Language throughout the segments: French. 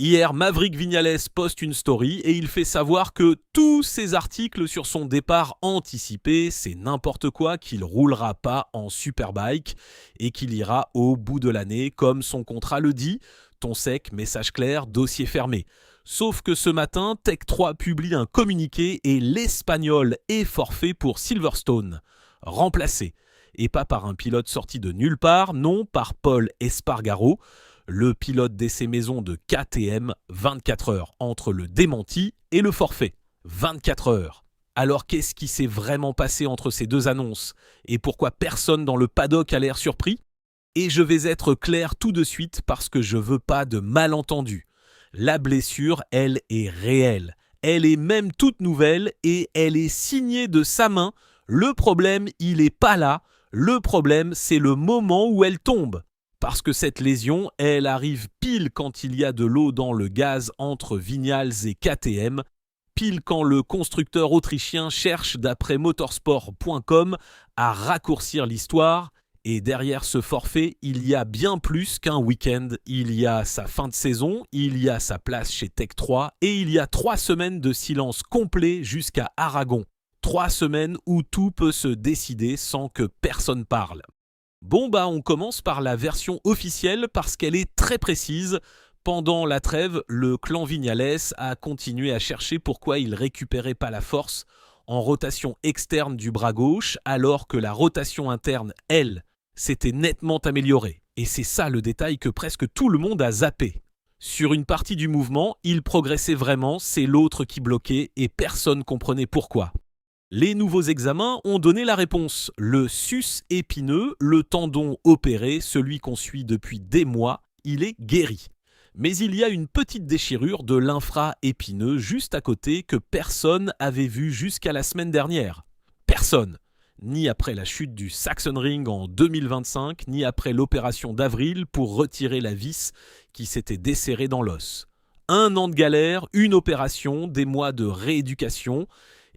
Hier, Maverick Viñales poste une story et il fait savoir que tous ses articles sur son départ anticipé, c'est n'importe quoi, qu'il roulera pas en superbike et qu'il ira au bout de l'année comme son contrat le dit. Ton sec, message clair, dossier fermé. Sauf que ce matin, Tech3 publie un communiqué et l'Espagnol est forfait pour Silverstone. Remplacé. Et pas par un pilote sorti de nulle part, non, par Pol Espargaro, le pilote d'essai maison de KTM, 24 heures entre le démenti et le forfait. 24 heures. Alors qu'est-ce qui s'est vraiment passé entre ces deux annonces? Et pourquoi personne dans le paddock a l'air surpris? Et je vais être clair tout de suite parce que je veux pas de malentendus. La blessure, elle est réelle. Elle est même toute nouvelle et elle est signée de sa main. Le problème, il est pas là. Le problème, c'est le moment où elle tombe. Parce que cette lésion, elle arrive pile quand il y a de l'eau dans le gaz entre Viñales et KTM, pile quand le constructeur autrichien cherche, d'après motorsport.com, à raccourcir l'histoire. Et derrière ce forfait, il y a bien plus qu'un week-end. Il y a sa fin de saison, il y a sa place chez Tech3 et il y a 3 semaines de silence complet jusqu'à Aragon. 3 semaines où tout peut se décider sans que personne parle. Bon on commence par la version officielle parce qu'elle est très précise. Pendant la trêve, le clan Viñales a continué à chercher pourquoi il récupérait pas la force en rotation externe du bras gauche alors que la rotation interne, elle, s'était nettement améliorée. Et c'est ça le détail que presque tout le monde a zappé. Sur une partie du mouvement, il progressait vraiment, c'est l'autre qui bloquait et personne comprenait pourquoi. Les nouveaux examens ont donné la réponse. Le sus épineux, le tendon opéré, celui qu'on suit depuis des mois, il est guéri. Mais il y a une petite déchirure de l'infra-épineux juste à côté que personne avait vu jusqu'à la semaine dernière. Personne. Ni après la chute du Sachsenring en 2025, ni après l'opération d'avril pour retirer la vis qui s'était desserrée dans l'os. 1 an de galère, une opération, des mois de rééducation,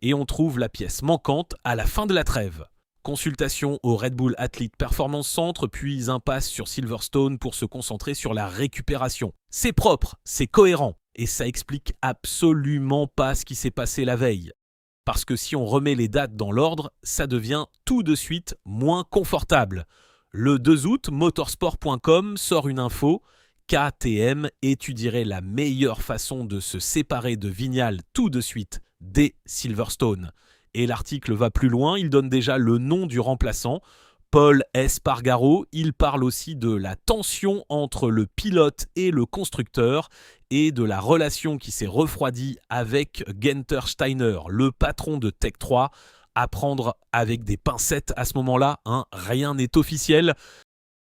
et on trouve la pièce manquante à la fin de la trêve. Consultation au Red Bull Athlete Performance Center, puis impasse sur Silverstone pour se concentrer sur la récupération. C'est propre, c'est cohérent, et ça explique absolument pas ce qui s'est passé la veille. Parce que si on remet les dates dans l'ordre, ça devient tout de suite moins confortable. Le 2 août, motorsport.com sort une info. KTM étudierait la meilleure façon de se séparer de Viñales tout de suite dès Silverstone. Et l'article va plus loin, il donne déjà le nom du remplaçant, Pol Espargaro. Il parle aussi de la tension entre le pilote et le constructeur et de la relation qui s'est refroidie avec Günther Steiner, le patron de Tech3. À prendre avec des pincettes à ce moment-là, rien n'est officiel.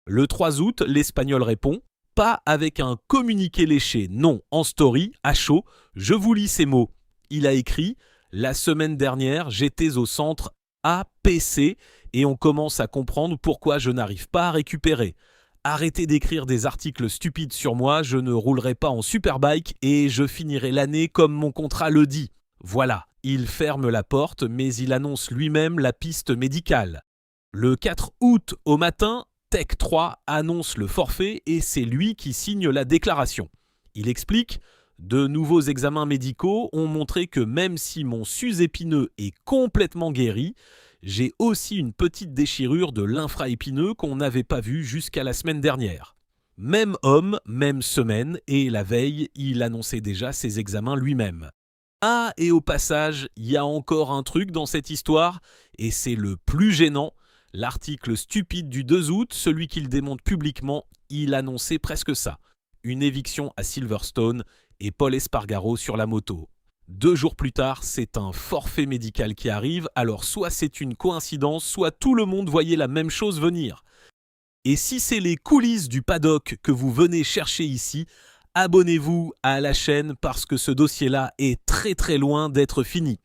Le 3 août, l'Espagnol répond. Pas avec un communiqué léché, non, en story, à chaud. Je vous lis ces mots. Il a écrit « La semaine dernière, j'étais au centre APC et on commence à comprendre pourquoi je n'arrive pas à récupérer. Arrêtez d'écrire des articles stupides sur moi, je ne roulerai pas en superbike et je finirai l'année comme mon contrat le dit. » Voilà, il ferme la porte mais il annonce lui-même la piste médicale. Le 4 août au matin, Tech3 annonce le forfait et c'est lui qui signe la déclaration. Il explique « De nouveaux examens médicaux ont montré que même si mon sus épineux est complètement guéri, j'ai aussi une petite déchirure de l'infra-épineux qu'on n'avait pas vue jusqu'à la semaine dernière. » Même homme, même semaine, et la veille, il annonçait déjà ses examens lui-même. Ah, et au passage, il y a encore un truc dans cette histoire, et c'est le plus gênant. L'article stupide du 2 août, celui qu'il démonte publiquement, il annonçait presque ça. Une éviction à Silverstone et Pol Espargaro sur la moto. 2 jours plus tard, c'est un forfait médical qui arrive, alors soit c'est une coïncidence, soit tout le monde voyait la même chose venir. Et si c'est les coulisses du paddock que vous venez chercher ici, abonnez-vous à la chaîne parce que ce dossier-là est très très loin d'être fini.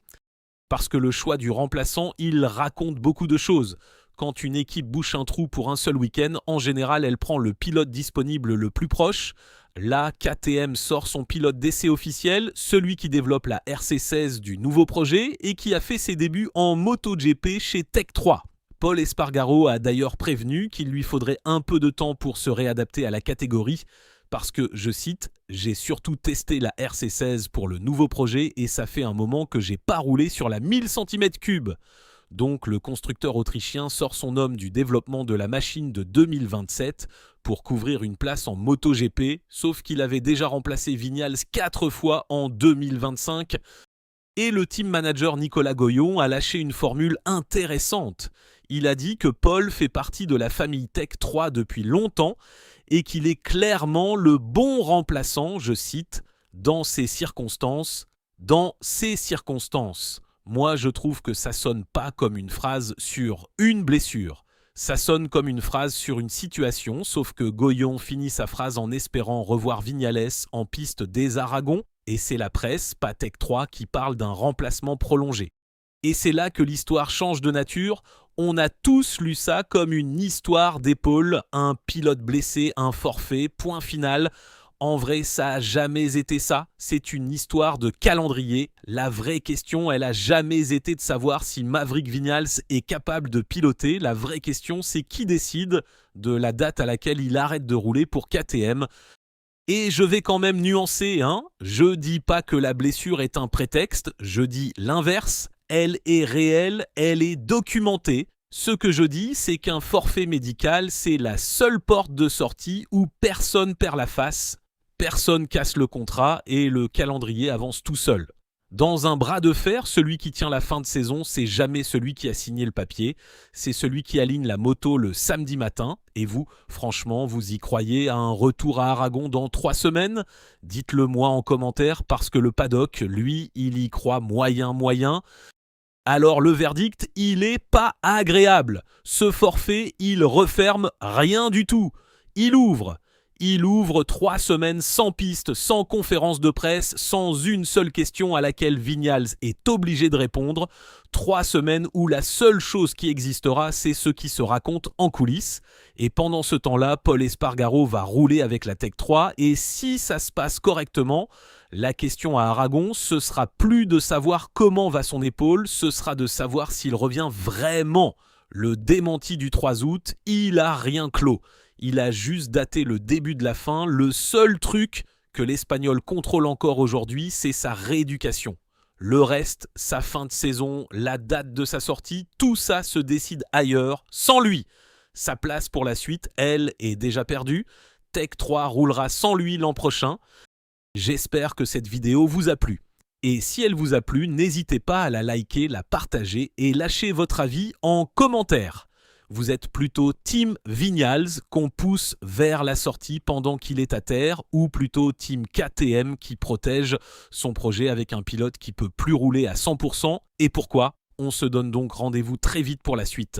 Parce que le choix du remplaçant, il raconte beaucoup de choses. Quand une équipe bouche un trou pour un seul week-end, en général, elle prend le pilote disponible le plus proche. Là, KTM sort son pilote d'essai officiel, celui qui développe la RC16 du nouveau projet et qui a fait ses débuts en MotoGP chez Tech3. Pol Espargaro a d'ailleurs prévenu qu'il lui faudrait un peu de temps pour se réadapter à la catégorie parce que, je cite, « J'ai surtout testé la RC16 pour le nouveau projet et ça fait un moment que j'ai pas roulé sur la 1000 cm3. Donc le constructeur autrichien sort son homme du développement de la machine de 2027 pour couvrir une place en MotoGP, sauf qu'il avait déjà remplacé Vignals 4 fois en 2025. Et le team manager Nicolas Goyon a lâché une formule intéressante. Il a dit que Paul fait partie de la famille Tech 3 depuis longtemps et qu'il est clairement le bon remplaçant, je cite, dans ces circonstances. Dans ces circonstances. Moi, je trouve que ça sonne pas comme une phrase sur une blessure. Ça sonne comme une phrase sur une situation, sauf que Goyon finit sa phrase en espérant revoir Vignales en piste des Aragons, et c'est la presse, pas Tech 3, qui parle d'un remplacement prolongé. Et c'est là que l'histoire change de nature. On a tous lu ça comme une histoire d'épaule, un pilote blessé, un forfait, point final. En vrai, ça n'a jamais été ça. C'est une histoire de calendrier. La vraie question, elle n'a jamais été de savoir si Maverick Viñales est capable de piloter. La vraie question, c'est qui décide de la date à laquelle il arrête de rouler pour KTM. Et je vais quand même nuancer, hein. Je dis pas que la blessure est un prétexte, je dis l'inverse. Elle est réelle, elle est documentée. Ce que je dis, c'est qu'un forfait médical, c'est la seule porte de sortie où personne perd la face. Personne casse le contrat et le calendrier avance tout seul. Dans un bras de fer, celui qui tient la fin de saison, c'est jamais celui qui a signé le papier, c'est celui qui aligne la moto le samedi matin. Et vous, franchement, vous y croyez à un retour à Aragon dans 3 semaines ? Dites-le moi en commentaire parce que le paddock, lui, il y croit moyen. Alors le verdict, il est pas agréable. Ce forfait, il referme rien du tout. Il ouvre 3 semaines sans piste, sans conférence de presse, sans une seule question à laquelle Viñales est obligé de répondre. 3 semaines où la seule chose qui existera, c'est ce qui se raconte en coulisses. Et pendant ce temps-là, Pol Espargaro va rouler avec la Tech 3. Et si ça se passe correctement, la question à Aragon, ce sera plus de savoir comment va son épaule, ce sera de savoir s'il revient vraiment. Le démenti du 3 août, il a rien clos. Il a juste daté le début de la fin. Le seul truc que l'Espagnol contrôle encore aujourd'hui, c'est sa rééducation. Le reste, sa fin de saison, la date de sa sortie, tout ça se décide ailleurs, sans lui. Sa place pour la suite, elle, est déjà perdue. Tech 3 roulera sans lui l'an prochain. J'espère que cette vidéo vous a plu. Et si elle vous a plu, n'hésitez pas à la liker, la partager et lâcher votre avis en commentaire. Vous êtes plutôt Team Viñales qu'on pousse vers la sortie pendant qu'il est à terre ou plutôt Team KTM qui protège son projet avec un pilote qui peut plus rouler à 100%. Et pourquoi ? On se donne donc rendez-vous très vite pour la suite.